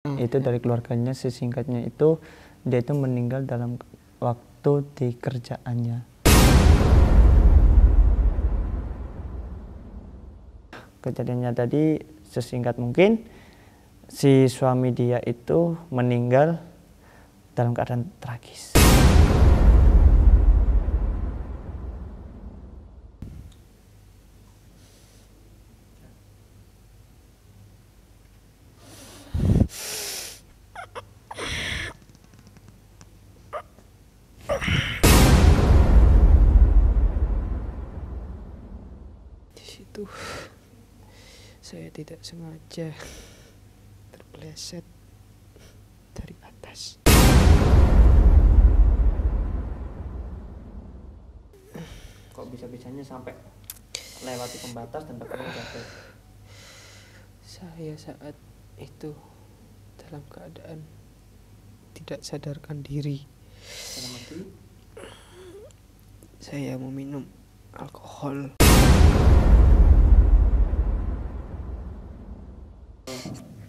Itu dari keluarganya, sesingkatnya itu dia itu meninggal dalam waktu di kerjaannya. Kejadiannya tadi sesingkat mungkin, si suami dia itu meninggal dalam keadaan tragis. Di situ saya tidak sengaja terpeleset dari atas. Kok bisa-bisanya sampai lewati pembatas dan terkena jatuh? Saya saat itu dalam keadaan tidak sadarkan diri. Dalam arti? Saya meminum alkohol.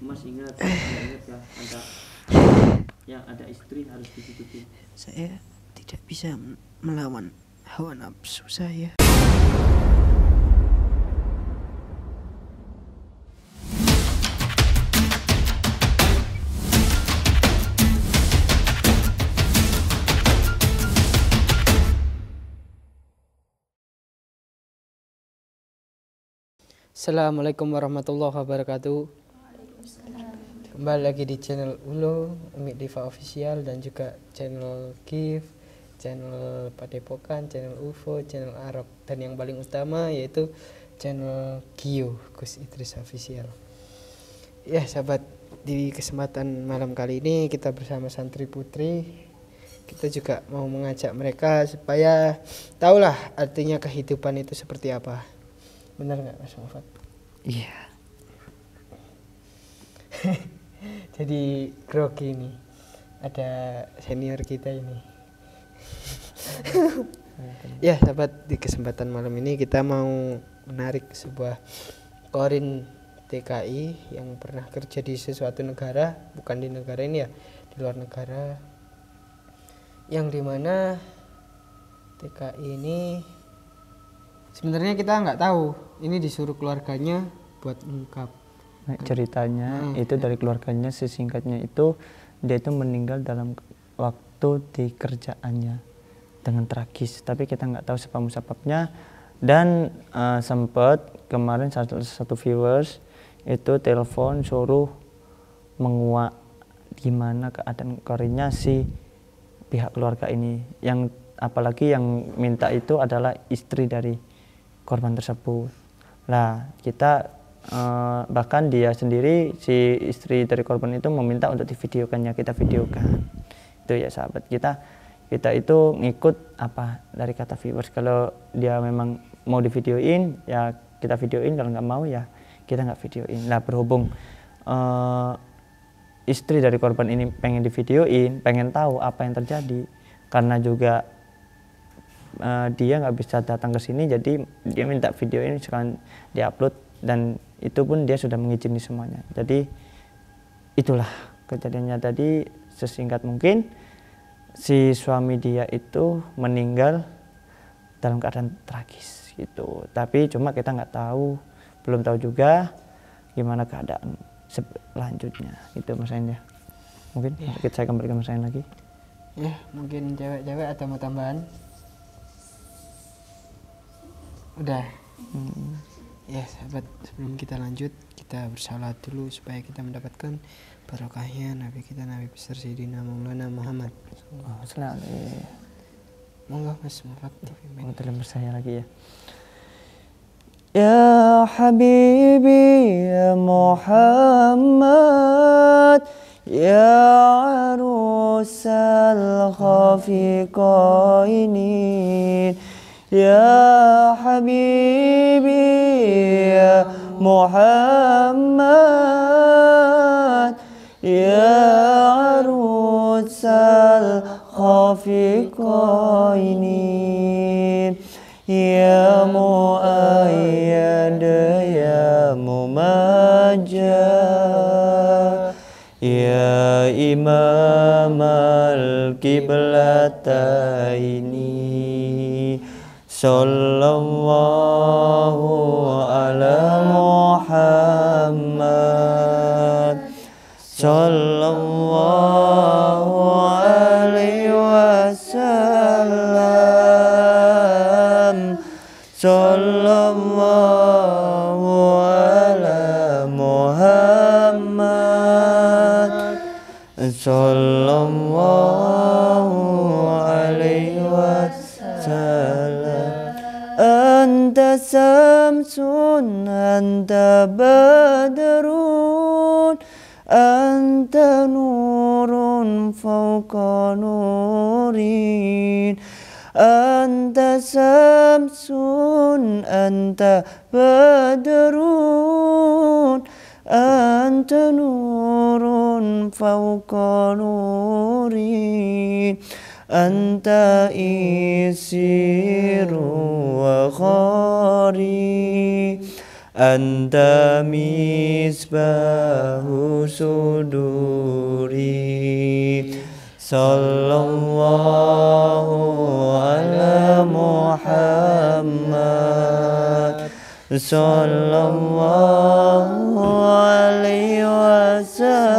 Mas ingat ya, ada istri harus dihidupi. Saya tidak bisa melawan hawa nafsu saya. Assalamualaikum warahmatullahi wabarakatuh. Kembali lagi di channel Ulo, Umi Diva Official, dan juga channel Kif, channel Padepokan, channel UFO, channel Arok, dan yang paling utama yaitu channel Gio, Gus Idris Official. Ya sahabat, di kesempatan malam kali ini kita bersama santri putri. Kita juga mau mengajak mereka supaya tahulah artinya kehidupan itu seperti apa. Benar nggak Mas Muhammad? Iya. Jadi grogi ini, ada senior kita ini. Ya sahabat, di kesempatan malam ini kita mau menarik sebuah korin TKI yang pernah kerja di sesuatu negara, bukan di negara ini ya, di luar negara, yang dimana TKI ini sebenarnya kita nggak tahu, ini disuruh keluarganya buat ungkap. Ceritanya itu dari keluarganya, sesingkatnya itu dia itu meninggal dalam waktu di kerjaannya dengan tragis, tapi kita nggak tahu sebab-sebabnya. Dan sempat kemarin satu viewers itu telepon suruh menguak gimana keadaan korinnya si pihak keluarga ini, yang apalagi yang minta itu adalah istri dari korban tersebut. Lah kita bahkan dia sendiri, si istri dari korban itu meminta untuk divideokannya, kita videokan. Itu ya sahabat, kita itu ngikut apa dari kata viewers. Kalau dia memang mau divideoin ya kita videoin, kalau nggak mau ya kita nggak videoin. Nah berhubung istri dari korban ini pengen divideoin, pengen tahu apa yang terjadi, karena juga dia nggak bisa datang ke sini, jadi dia minta video ini sekarang diupload, dan itu pun dia sudah mengizini semuanya. Jadi itulah kejadiannya tadi sesingkat mungkin, si suami dia itu meninggal dalam keadaan tragis gitu. Tapi cuma kita nggak tahu, belum tahu juga gimana keadaan selanjutnya gitu Mas Ain ya. Mungkin saya kembali ke Mas Ain lagi. Ya mungkin cewek-cewek ada mau tambahan? Udah. Ya sahabat, sebelum kita lanjut kita bersalat dulu supaya kita mendapatkan barokahnya Nabi kita, Nabi besar Sayyidina Maulana Muhammad. Monggo Mas Muhammad dipimpin. Mau terima saya lagi ya. Ya Habibi ya Muhammad, ya arusal khafiqainin, ya Habibi ya Muhammad, ya arusal khafiqainin, ya muayyad ya mumajjad, Ya Imam al-Qiblataini, Sallallahu ala Muhammad, Sallallahu alaihi wasallam, Sallallahu ala Muhammad, Sallallahu alaihi wasallam. Anta samsun, anta badrun, anta nurun fawqa nurin, anta samsun, anta badrun, anta nurun fawqa nurin, anta isiru wa khari, anta misbahu suduri, Sallallahu ala Muhammad, Sallallahu alaihi wasallam,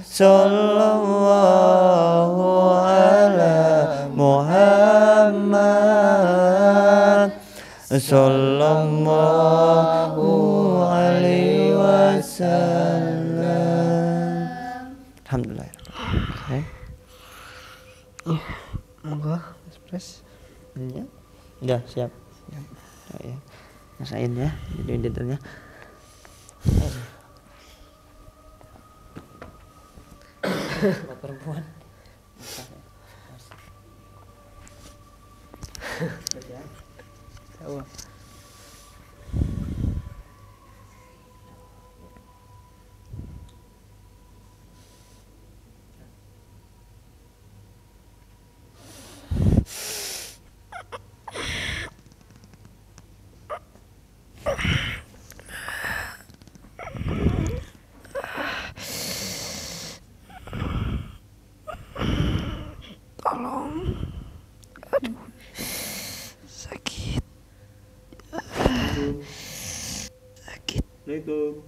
Sallallahu ala Muhammad, Sallallahu alaihi wasallam. Alhamdulillah. Okay. Monggo, Mas Pres. Ya. Udah siap. Oh, ya. Rasain ya, jadi editornya. Buat perempuan. Tahu. Tolong. Aduh. Sakit. Sakit. Assalamualaikum.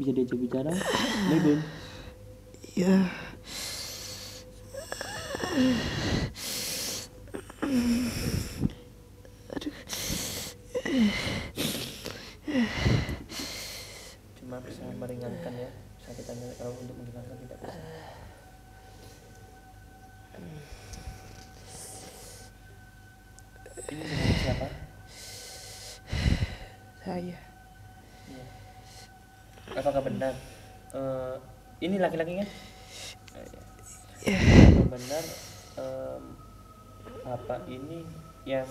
Bisa diajak bicara? Assalamualaikum. Iya. Aduh. Cuma bisa meringankan ya sakitannya, kalau untuk menghilangkan tidak bisa. Ini dengan siapa? Saya. Iya. Apakah benar ini laki-laki kan? Iya. Apakah benar bapak ini yang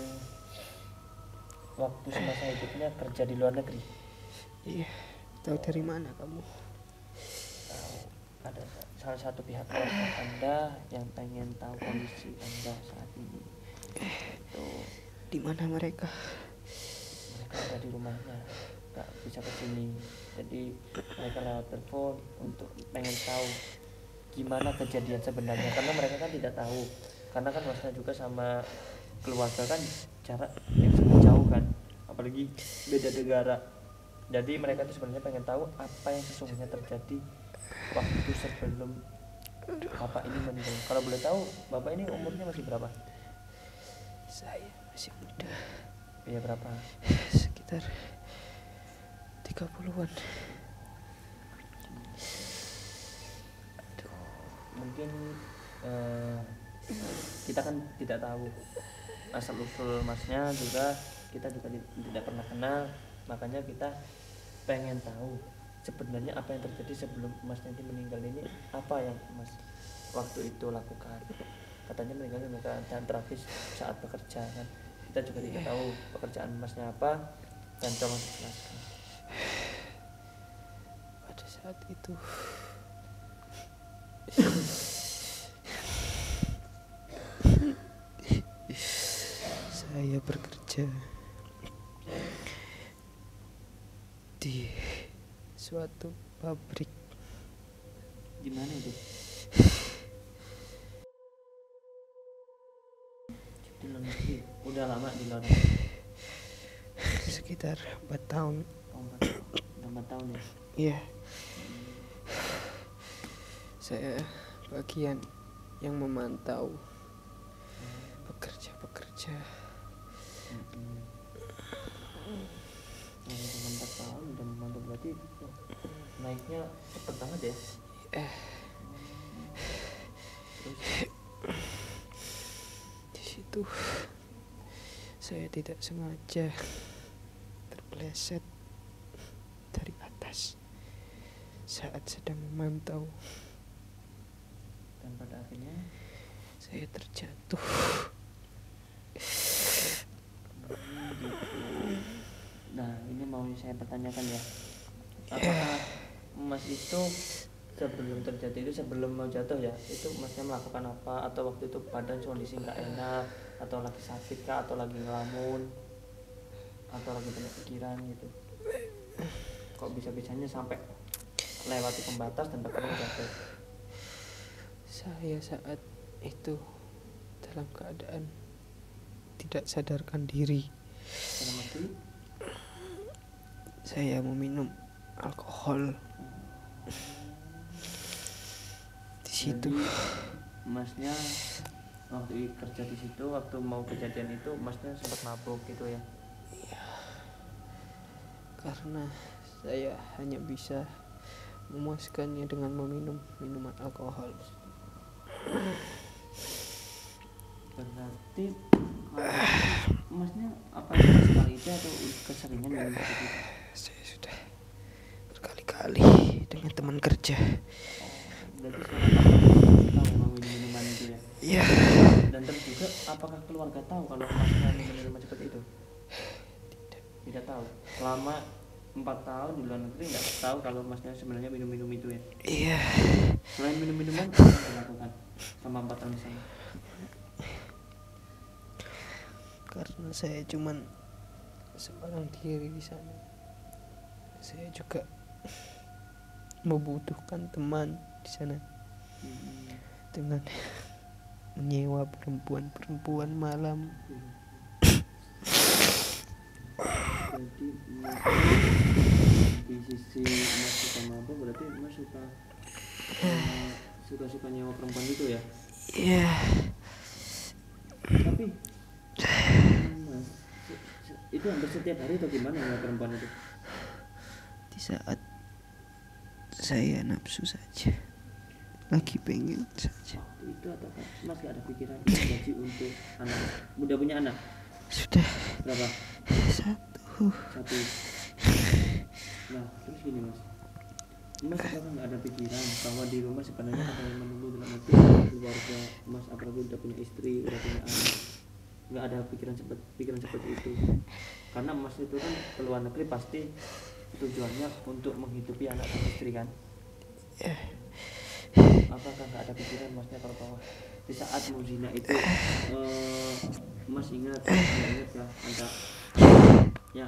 waktu semasa hidupnya kerja di luar negeri? Iya. Tahu dari mana kamu? Tahu ada salah satu pihak keluarga Anda yang pengen tahu kondisi Anda saat ini. Itu Di mana mereka? mereka ada di rumahnya, nggak bisa ke sini, jadi mereka lewat telepon untuk pengen tahu gimana kejadian sebenarnya, karena mereka kan tidak tahu, karena kan masnya juga sama keluarga kan jarak yang sangat jauh kan, apalagi beda negara. Jadi mereka tuh sebenarnya pengen tahu apa yang sesungguhnya terjadi waktu sebelum bapak ini meninggal. Kalau boleh tahu bapak ini umurnya masih berapa? Saya masih muda. Iya, berapa? Sekitar 30-an. Mungkin kita kan tidak tahu asal usul masnya, juga kita juga tidak pernah kenal, makanya kita pengen tahu sebenarnya apa yang terjadi sebelum masnya ini meninggal ini, apa yang mas waktu itu lakukan. Katanya meninggalnya dengan keadaan tragis saat bekerja kan, kita juga tidak tahu pekerjaan masnya apa, dan coba jelaskan. Pada saat itu saya bekerja di suatu pabrik. Di mana itu? Di luar negeri. Udah lama di luar negeri. Sekitar 4 tahun. Oh, 4 tahun ya. Iya. Saya bagian yang memantau pekerja-pekerja. Yang 4 tahun udah memantau, berarti naiknya cepet banget ya. Terus Di situ saya tidak sengaja terpeleset dari atas saat sedang memantau, dan pada akhirnya saya terjatuh. gitu. Nah, ini mau saya pertanyakan ya. Apakah Mas itu sebelum terjadi itu, sebelum mau jatuh ya, itu Masnya melakukan apa? Atau waktu itu badan kondisi nggak enak, atau lagi sakit kah, atau lagi ngelamun, atau lagi banyak pikiran gitu? Kok bisa-bisanya sampai lewati pembatas dan terkena jatuh? Saya saat itu dalam keadaan tidak sadarkan diri. Dalam arti Saya meminum alkohol. Di situ jadi Masnya waktu kerja di situ, waktu mau kejadian itu Masnya sempat mabuk gitu ya? karena saya hanya bisa memuaskannya dengan meminum minuman alkohol. Berarti Masnya apa sekali itu atau keseringan minum seperti itu? Saya sudah berkali-kali dengan teman kerja. Berarti tahu memang minum-minuman itu ya? Iya. Dan terus juga apakah keluarga tahu kalau Masnya minum minuman seperti itu? Tidak tahu. Selama 4 tahun di luar negeri nggak tahu kalau Masnya sebenarnya minum-minum itu ya? Iya. Selain minum-minuman apa yang dilakukan selama 4 tahun di sana? Karena saya cuman seorang diri di sana. Saya juga membutuhkan teman di sana dengan menyewa perempuan malam. Jadi di sisi Mas suka mabuk, berarti Mas suka nyewa perempuan gitu ya? Iya. Tapi Mas itu hampir setiap hari atau gimana nyewa perempuan itu? Di saat saya nafsu saja, lagi pengen saja. Waktu itu ataukah Mas gak ada pikiran gaji untuk anak? Udah punya anak? Sudah Berapa? 1. Nah terus gini Mas apakah nggak ada pikiran bahwa di rumah sebenarnya ada yang menunggu dalam arti keluarga Mas, apalagi udah punya istri, udah punya anak? Nggak ada pikiran seperti itu, karena Mas itu kan ke luar negeri pasti tujuannya untuk menghidupi anak dan istri kan? Apakah nggak ada pikiran Masnya kalau bahwa di saat mau zina itu Mas ingat lah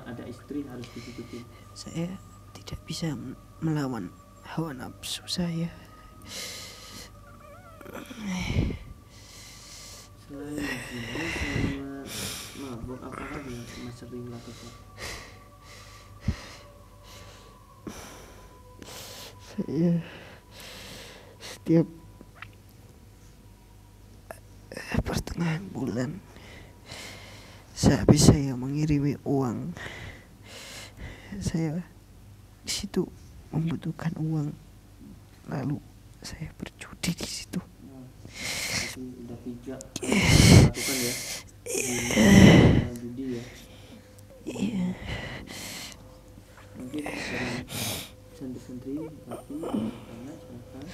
ada istri harus dihidupi? Saya tidak bisa melawan hawa nafsu saya. Selain zina sama mabuk, apa lagi yang Mas sering lakukan? Saya setiap pertengahan bulan sehabis saya mengirimi uang, saya di situ membutuhkan uang, lalu saya berjudi di situ. Itu udah 3 lakukan ya, judi ya. Iya. Mungkin dari santri-santri tapi karena silakan.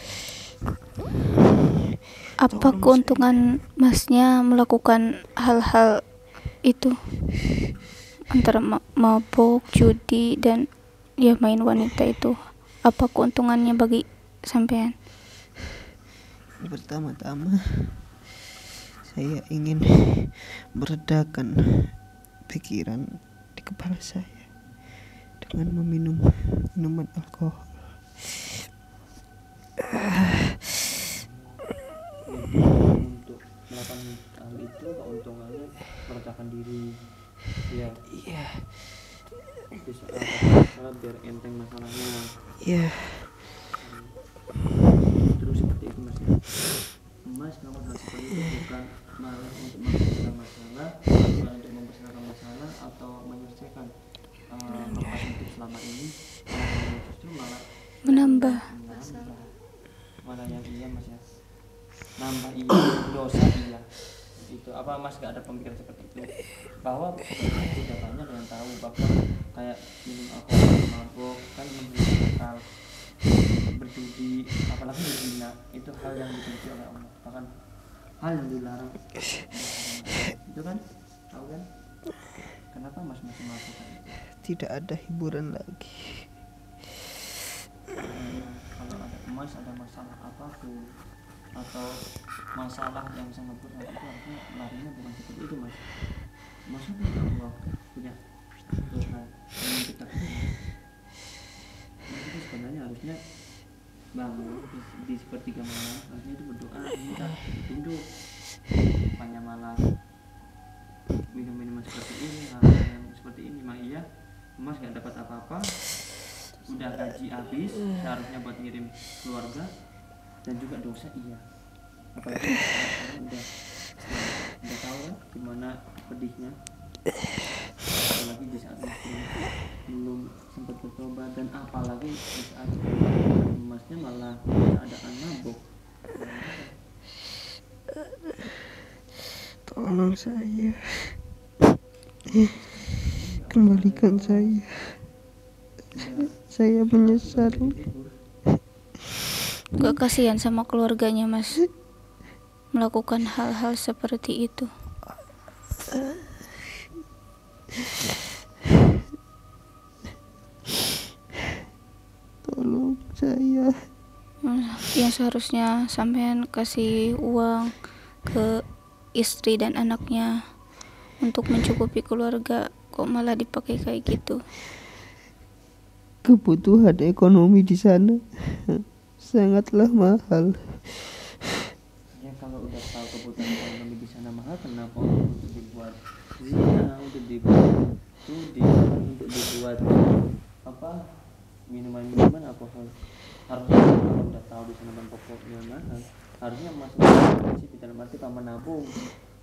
Apa keuntungan Masnya melakukan hal-hal itu, antara mabuk, judi, dan ya main wanita itu? Apa keuntungannya bagi sampean? Pertama-tama saya ingin meredakan pikiran di kepala saya dengan meminum minuman alkohol. Untuk melakukan hal itu keuntungannya meredakan diri ya. Iya. Bisa biar enteng masalahnya. Iya. Terus seperti itu mas ya. Mas melakukan hal seperti itu bukan malah untuk membesarkan masalah, bukan untuk membesarkan masalah atau menyelesaikan lepas hidup selama ini, justru malah Menambah. malah yang iya mas ya, nambah iya, dosa iya. Itu apa mas gak ada pemikiran seperti itu, bahwa tidak banyak yang tahu bahkan kayak minum alkohol, mabuk kan menghilangkan akal, berjudi apalagi berzina itu hal yang dibenci oleh Allah, bahkan hal yang dilarang. Itu kan tahu kan kenapa mas masih melakukan itu? Tidak ada hiburan lagi. Kalau ada emas, ada masalah apapun atau masalah yang sangat berat itu harusnya larinya bukan seperti itu mas. Maksudnya Allah punya Tuhan yang menciptakan itu sebenarnya harusnya bangun di sepertiga malam, harusnya itu berdoa minta tunduk, bukannya malah minum-minuman seperti ini, hal yang seperti ini. Mah iya mas gak dapat apa-apa, udah gaji habis seharusnya buat ngirim keluarga, dan juga dosa iya, apalagi sekarang udah tahu kan gimana pedihnya, apalagi di saat belum sempat bertobat, dan apalagi di saat emasnya malah keadaan mabuk. Tolong saya, kembalikan saya. Saya menyesal. Gak kasihan sama keluarganya mas melakukan hal-hal seperti itu. Tolong saya. Yang seharusnya sampean kasih uang ke istri dan anaknya untuk mencukupi keluarga, kok malah dipakai kayak gitu. Kebutuhan ekonomi di sana sangatlah mahal. Ya kalau udah tahu kebutuhan ekonomi di sana mahal, kenapa untuk dibuat zina, untuk dibuat judi, untuk dibuat apa minuman alkohol? Harusnya kalau udah tahu di sana bahan pokoknya mahal, harusnya masnya sih dalam arti kamu menabung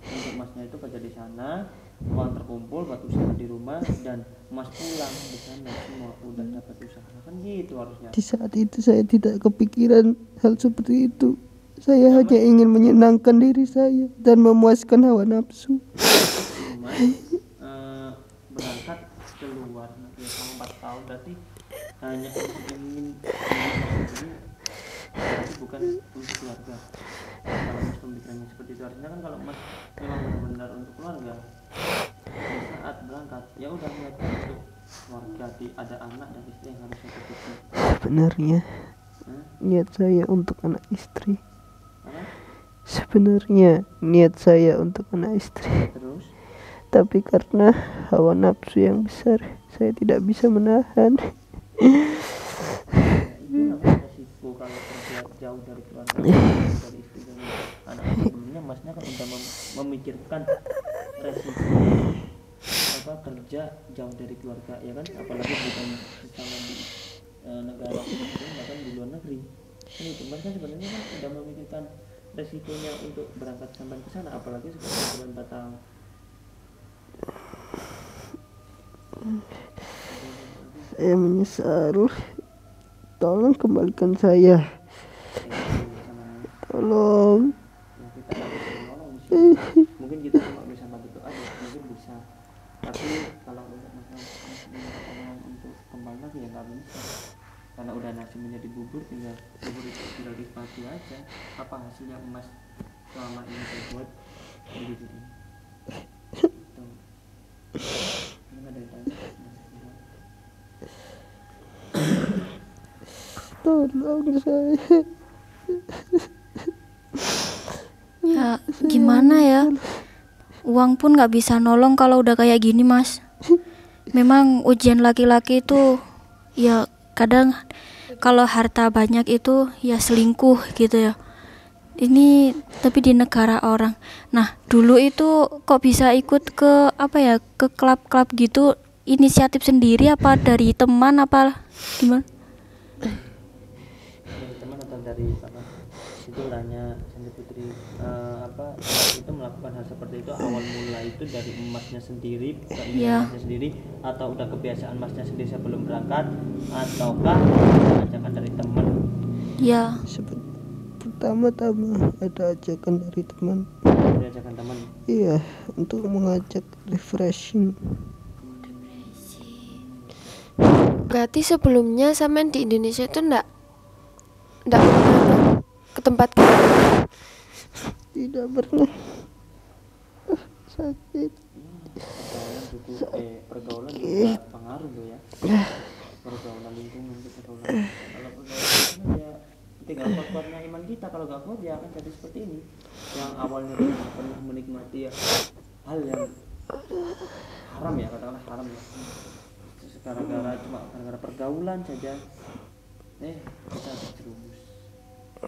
untuk masnya itu kerja di sana, uang terkumpul buat usaha di rumah, dan mas pulang di sana semua udah dapat usaha, kan gitu harusnya. Di saat itu saya tidak kepikiran hal seperti itu. Saya hanya ingin menyenangkan diri saya dan memuaskan hawa nafsu. Mas berangkat keluar negeri selama 4 tahun berarti hanya ingin sendiri, berarti bukan untuk keluarga. Kalau mas pemikirannya seperti itu, artinya kan kalau mas memang benar-benar untuk keluarga, di saat berangkat ya udah niatkan untuk keluarga, ada anak dan istri yang harus tercukupi. Sebenarnya niat saya untuk anak istri. Apa? Sebenarnya niat saya untuk anak istri. Terus? Tapi karena hawa nafsu yang besar, saya tidak bisa menahan. Itu namanya resiko kalau kerja jauh dari keluarga, dari istri dan anak. Sebelumnya masnya kan udah memikirkan resiko apa kerja jauh dari keluarga ya kan, apalagi bukan sama di negara bahkan di luar negeri kan. Itu mas kan sebenarnya kan udah memikirkan resikonya untuk berangkat sampai ke sana, apalagi sekarang bulan Batal. Saya menyesal. Tolong kembalikan saya. Tolong. Mungkin kita cuma bisa bantu doa ya, mungkin bisa, tapi kalau untuk masalah untuk kembali lagi ya nggak bisa, karena udah nasi menjadi bubur, tinggal bubur itu tinggal dinikmati aja. Apa hasilnya emas selama ini terbuat begitu ini ada yang tanya. Tolong saya. Ya gimana ya, uang pun gak bisa nolong kalau udah kayak gini mas. memang ujian laki-laki itu ya kadang kalau harta banyak itu ya selingkuh gitu ya. Ini tapi di negara orang. Nah, dulu itu kok bisa ikut ke apa ya, ke klub-klub gitu, inisiatif sendiri apa dari teman apa gimana? Dari teman atau dari apa? Itu tanya Santi Putri apa itu melakukan hal seperti itu awal mula itu dari emasnya sendiri, keinginan emasnya sendiri, atau udah kebiasaan emasnya sendiri sebelum berangkat, ataukah ajakan dari teman? Ya, Pertama-tama ada ajakan dari teman. Dari ajakan teman. Iya, untuk mengajak refreshing. Berarti sebelumnya sampean di Indonesia itu ndak pernah ke tempat gitu? Tidak pernah. Sakit. Pergaulan juga pengaruh loh ya. Pergaulan lingkungan itu pergaulan. Kalau pergaulan ya tinggal kuat-kuatnya iman kita, kalau gak kuat ya akan jadi seperti ini. Yang awalnya tidak pernah menikmati ya hal yang haram ya, katakanlah haram ya. Cuma gara-gara pergaulan saja kita terjerumus.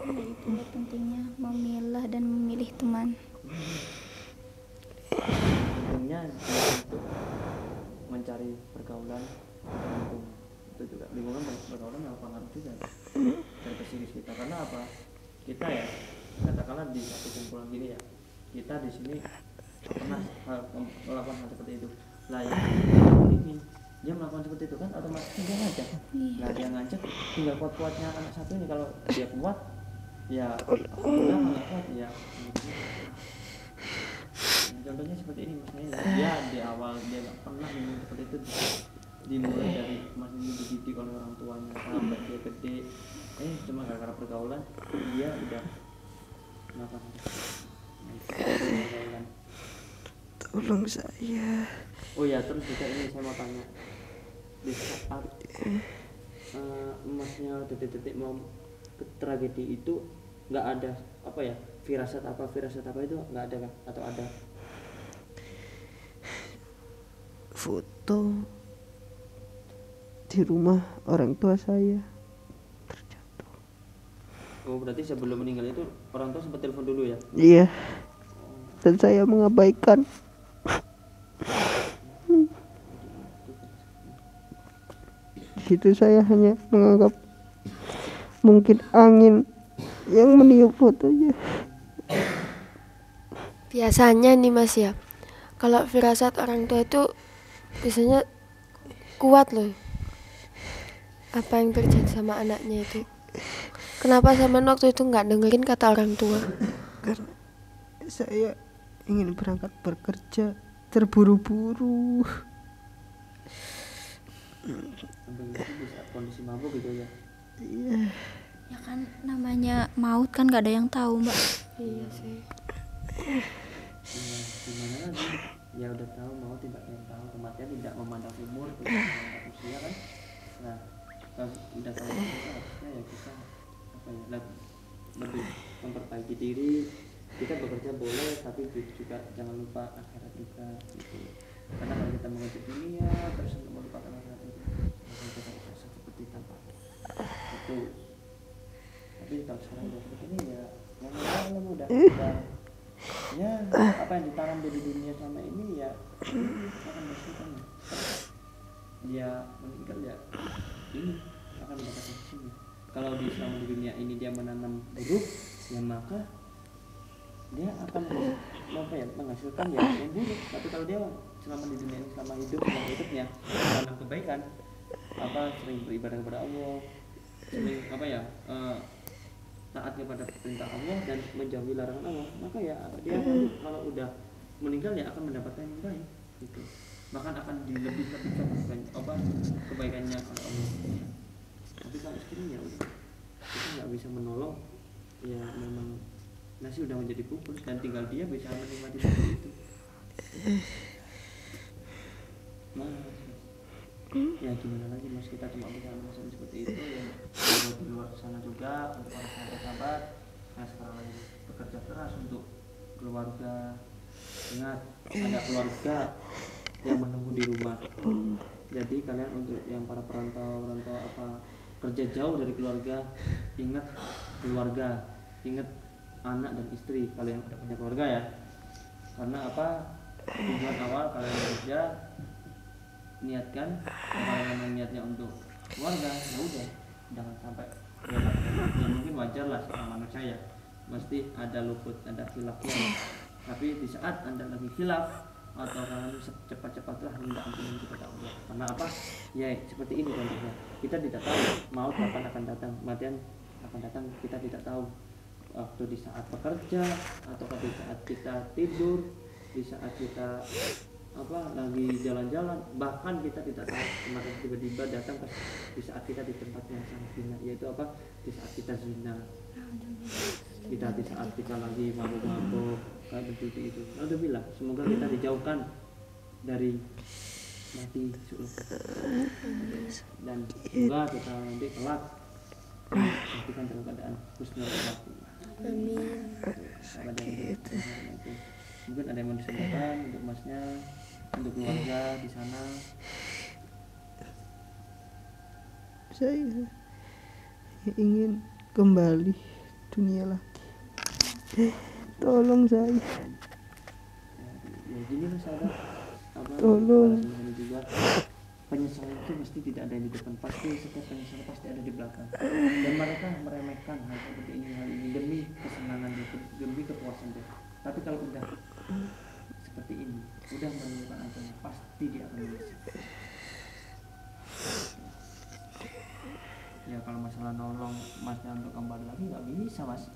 ya itulah pentingnya memilah dan memilih teman. Pentingnya untuk mencari pergaulan lingkungan. Itu juga lingkungan pergaulan yang pengaruh juga dari psikis kita. Karena apa? Kita ya katakanlah di satu kumpulan gini ya, kita di sini pernah melakukan hal seperti itu. Lah yang ingin dia melakukan seperti itu kan otomatis dia ngajak. Nah dia ngajak tinggal kuat-kuatnya anak satu ini, kalau dia kuat ya alhamdulillah, kalau kuat ya. Contohnya seperti ini misalnya dia di awal dia nggak pernah minum seperti itu, dimulai dari masih dididik oleh orang tuanya sampai dia gede, cuma gara-gara pergaulan dia udah melakukan pergaulan. Tolong saya. Oh ya, terus juga ini saya mau tanya, di saat emasnya detik-detik mau ke tragedi itu nggak ada apa ya, firasat apa itu nggak ada kan, atau ada? Foto di rumah orang tua saya terjatuh. Oh berarti sebelum meninggal itu orang tua sempat telepon dulu ya? Iya. Dan saya mengabaikan. Gitu, saya hanya menganggap mungkin angin yang meniup fotonya. Biasanya nih Mas ya, kalau firasat orang tua itu biasanya kuat loh. Apa yang terjadi sama anaknya itu? Kenapa sampean waktu itu nggak dengerin kata orang tua? Karena saya ingin berangkat bekerja, terburu-buru. Bisa kondisi mabuk gitu ya? Iya. Ya kan namanya maut kan gak ada yang tahu, Mbak. Iya sih. Ya, gimana lagi? Ya udah tahu mau tidak yang tahu, kematian tidak memandang umur, tidak memandang usia kan? Nah, kalau udah tahu itu harusnya ya kita apa ya, lebih memperbaiki diri. Kita bekerja boleh, tapi juga jangan lupa akhirat juga gitu. Karena kalau kita mengejar dunia terus melupakan akhirat itu, maka kita bisa seperti tanpa itu. Tapi kalau sekarang udah seperti ini ya udah ya apa yang ditanam di dunia selama ini ya akan berhasil. Dia meninggal ya ini akan mendapatkan hasilnya. Kalau di selama di dunia ini dia menanam buruk, ya maka dia akan menghasilkan ya yang buruk. Tapi kalau dia selama di dunia ini, selama hidupnya menanam kebaikan, sering beribadah kepada Allah, sering taat kepada perintah Allah dan menjauhi larangan Allah, maka ya dia kalau udah meninggal ya akan mendapatkan yang baik gitu. Bahkan akan dilebih-lebihkan kebaikannya oleh Allah. Tapi kalau sekiranya udah kita nggak bisa menolong, ya memang nasi udah menjadi bubur dan tinggal dia bisa menikmati seperti itu. Nah, ya gimana lagi Mas, kita cuma bisa merasakan seperti itu ya. Buat di luar sana juga untuk para sahabat-sahabat yang sekarang lagi bekerja keras untuk keluarga. Ingat, ada keluarga yang menunggu di rumah. Jadi kalian untuk yang para perantau apa kerja jauh dari keluarga, ingat keluarga, ingat anak dan istri kalian udah punya keluarga ya. Karena apa, tujuan awal kalian kerja niatkan, kalau memang niatnya untuk keluarga ya udah, jangan sampai ya mungkin wajar lah sama manusia ya, mesti ada luput, ada khilafnya. Tapi di saat anda lagi khilaf atau kalian cepat-cepatlah minta ampunan kepada Allah. Karena apa? Ya seperti ini contohnya. Kita tidak tahu maut kapan akan datang, kematian akan datang, kita tidak tahu. Waktu di saat bekerja atau di saat kita tidur, di saat kita lagi jalan-jalan, bahkan kita tidak tahu kemarin tiba-tiba datang di saat kita di tempat yang sangat hina, yaitu apa? Di saat kita zina, kita di saat kita lagi mabuk-mabuk kayak begitu itu. Alhamdulillah, semoga kita dijauhkan dari mati dan semoga kita nanti kelak matikan dalam keadaan husnul khatimah. Amin. Mungkin ada yang mau disampaikan untuk masnya, untuk keluarga di sana. Saya ingin kembali dunia lagi. Tolong saya. Ya gini lah sahabat. Tolong. Juga penyesalan itu mesti tidak ada yang di depan, pasti setiap penyesalan pasti ada di belakang. Dan mereka meremehkan hal seperti ini, hal ini demi kesenangan itu, demi kepuasan itu. Tapi kalau udah seperti ini, udah menemukan agama, pasti dia akan menyesal. Ya kalau masalah nolong masnya untuk kembali lagi nggak bisa mas,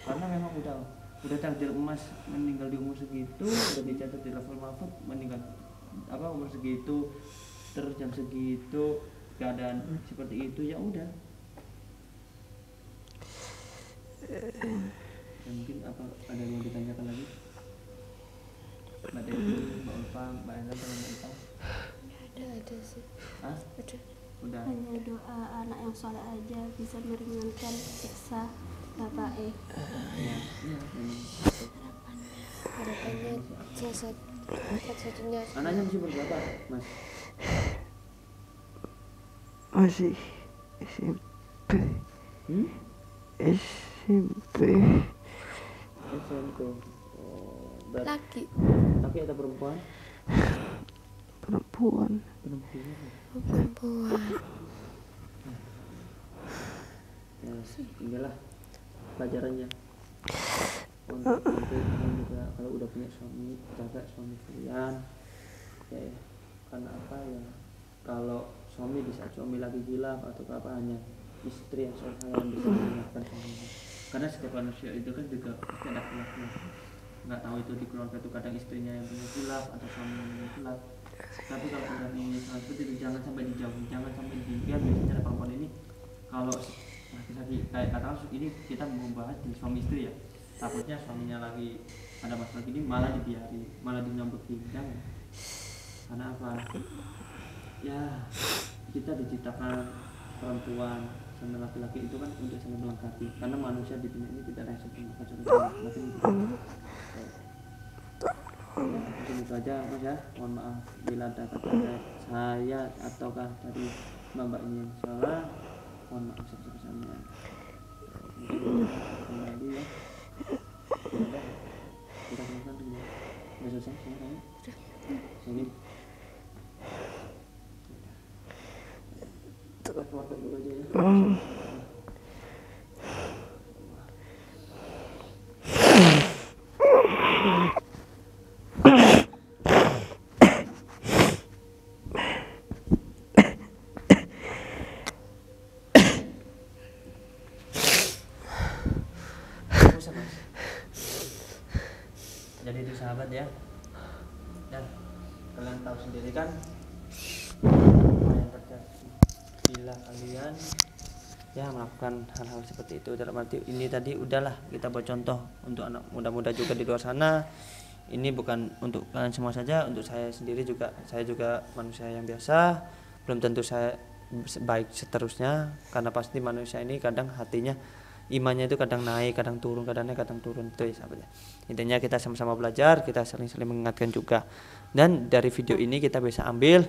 karena memang udah takdir emas meninggal di umur segitu, udah dicatat di level mahfud meninggal umur segitu, terus jam segitu keadaan seperti itu, ya udah. Ya, mungkin ada yang mau ditanyakan lagi? Mbak Devi, Mbak Ulfa, Mbak Enda, Mbak Ulfa? Ada sih. Hah? Ada. Udah. Hanya doa anak yang soleh aja bisa meringankan siksa bapak Ya, memang. Harapannya satu-satunya. Anaknya masih berberapa, Mas? Masih SMP. SMP. SMP. Oh, Laki. Laki atau perempuan? Perempuan. Perempuan. Ya, inilah pelajarannya. Untuk kalian juga kalau udah punya suami, jaga suami kalian. Ya, karena apa ya? Kalau suami di saat suami lagi hilaf atau apa, hanya istri yang soleh yang bisa mengingatkan suaminya. Karena setiap manusia itu kan juga pasti ada hilafnya. Nggak tahu itu di keluarga itu kadang istrinya yang punya hilaf atau suami yang punya hilaf. Tapi kalau udah menyesal seperti itu, jangan sampai dijauhi, jangan sampai dibiarkan. Biasanya ada perempuan ini kalau laki-laki kayak kata ini kita membahas di suami istri ya, takutnya suaminya lagi ada masalah gini malah dibiarin, malah dinyambutin. Jangan. Karena apa? Ya kita diciptakan perempuan sama laki-laki itu kan untuk saling melengkapi, karena manusia di dunia ini tidak ada yang sempurna kecuali Allah. Mungkin itu aja Mas ya, mohon maaf bila ada kata saya ataukah dari mbak ini yang salah, mohon maaf sebesar-besarnya. Mungkin kembali ya, kita kenakan dulu. Udah selesai semuanya? Sini kita keluarkan dulu aja ya. Jadi itu sahabat ya, dan kalian tahu sendiri kan apa yang terjadi bila kalian ya melakukan hal-hal seperti itu. Dalam arti ini tadi udahlah kita buat contoh untuk anak muda-muda juga di luar sana. Ini bukan untuk kalian semua saja, untuk saya sendiri juga. Saya juga manusia yang biasa, belum tentu saya baik seterusnya, karena pasti manusia ini kadang hatinya imannya itu kadang naik, kadang turun, kadang naik, kadang turun, itu ya sahabat ya. Intinya kita sama-sama belajar, kita saling-saling mengingatkan juga. Dan dari video ini kita bisa ambil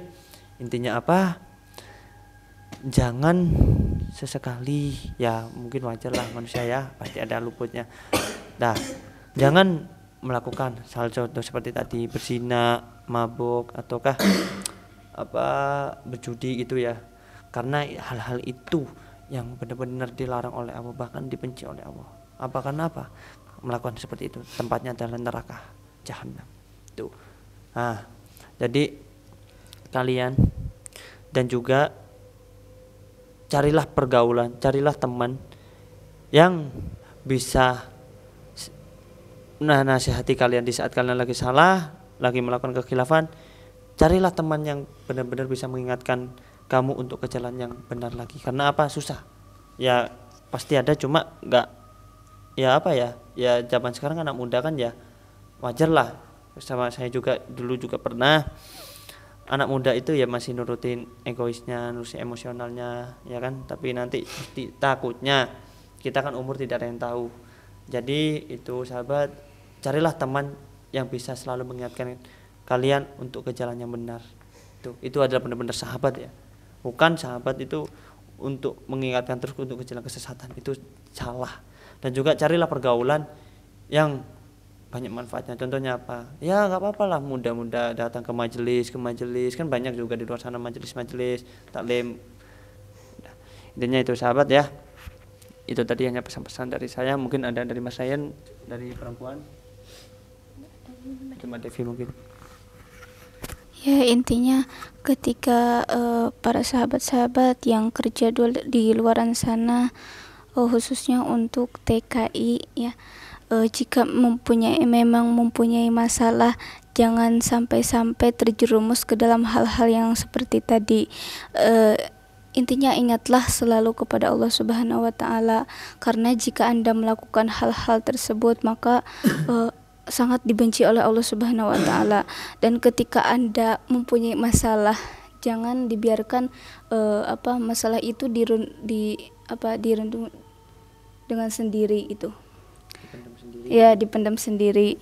intinya apa? Jangan sesekali, ya mungkin wajar lah manusia ya, pasti ada luputnya. Nah, jangan melakukan hal contoh seperti tadi berzina, mabuk, ataukah apa berjudi gitu ya. Karena hal-hal itu yang benar-benar dilarang oleh Allah, bahkan dibenci oleh Allah. Apa karena apa? Melakukan seperti itu tempatnya adalah neraka jahanam. Tuh. Nah, jadi kalian dan juga carilah pergaulan, carilah teman yang bisa nasihati kalian di saat kalian lagi salah, lagi melakukan kekhilafan. Carilah teman yang benar-benar bisa mengingatkan kamu untuk ke jalan yang benar lagi. Karena apa? Susah. Ya pasti ada, cuma nggak, ya apa ya? Ya zaman sekarang anak muda kan ya wajar lah. Sama saya juga dulu juga pernah. Anak muda itu ya masih nurutin egoisnya, nurutin emosionalnya, ya kan. Tapi nanti takutnya kita kan umur tidak ada yang tahu. Jadi itu sahabat, carilah teman yang bisa selalu mengingatkan kalian untuk ke jalan yang benar. Itu adalah benar-benar sahabat ya. Bukan sahabat itu untuk mengingatkan terus untuk ke jalan kesesatan, itu salah. Dan juga carilah pergaulan yang banyak manfaatnya. Contohnya apa? Ya nggak apa-apa lah, muda-muda datang ke majelis kan banyak juga di luar sana majelis taklim. Nah, intinya itu sahabat ya. Itu tadi hanya pesan-pesan dari saya. Mungkin ada dari Mas Ryan, dari perempuan. Cuma Devi mungkin. Ya intinya ketika para sahabat-sahabat yang kerja di luaran sana, khususnya untuk TKI ya, jika memang mempunyai masalah, jangan sampai terjerumus ke dalam hal-hal yang seperti tadi. Intinya ingatlah selalu kepada Allah Subhanahu wa taala, karena jika Anda melakukan hal-hal tersebut maka sangat dibenci oleh Allah Subhanahu wa taala. Dan ketika Anda mempunyai masalah, jangan dibiarkan masalah itu direndam dengan sendiri itu. Ya, dipendam sendiri.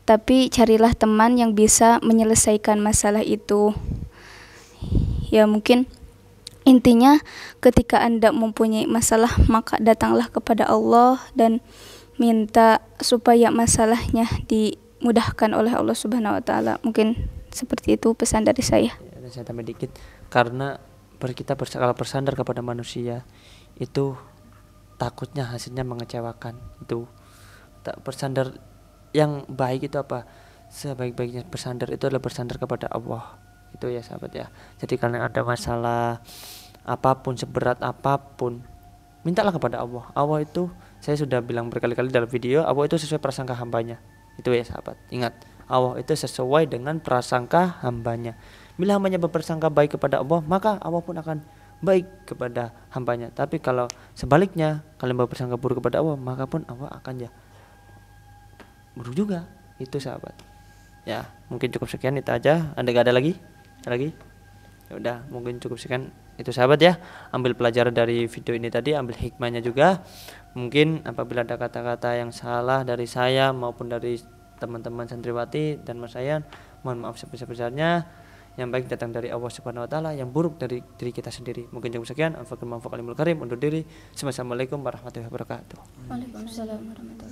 Tapi carilah teman yang bisa menyelesaikan masalah itu. Ya mungkin intinya ketika Anda mempunyai masalah, maka datanglah kepada Allah dan minta supaya masalahnya dimudahkan oleh Allah Subhanahu wa taala. Mungkin seperti itu pesan dari saya. Dan saya tambah dikit, karena kita kalau bersandar kepada manusia itu takutnya hasilnya mengecewakan. Itu bersandar yang baik itu apa? Sebaik-baiknya bersandar itu adalah bersandar kepada Allah. Itu ya sahabat ya. Jadi kalau ada masalah apapun, seberat apapun, mintalah kepada Allah. Allah itu, saya sudah bilang berkali-kali dalam video, Allah itu sesuai prasangka hambanya. Itu ya sahabat, ingat, Allah itu sesuai dengan prasangka hambanya. Bila hambanya berprasangka baik kepada Allah, maka Allah pun akan baik kepada hambanya. Tapi kalau sebaliknya, kalian berprasangka buruk kepada Allah, maka pun Allah akan ya buruk juga. Itu sahabat ya. Mungkin cukup sekian, itu aja. Anda gak ada lagi? Ya udah, mungkin cukup sekian itu sahabat ya. Ambil pelajaran dari video ini tadi, ambil hikmahnya juga. Mungkin apabila ada kata-kata yang salah dari saya maupun dari teman-teman santriwati dan Mas Ryan, mohon maaf sebesar-besarnya. Yang baik datang dari Allah Subhanahu wa taala, yang buruk dari diri kita sendiri. Mungkin cukup sekian. Assalamualaikum warahmatullahi wabarakatuh. Waalaikumsalam warahmatullahi wabarakatuh.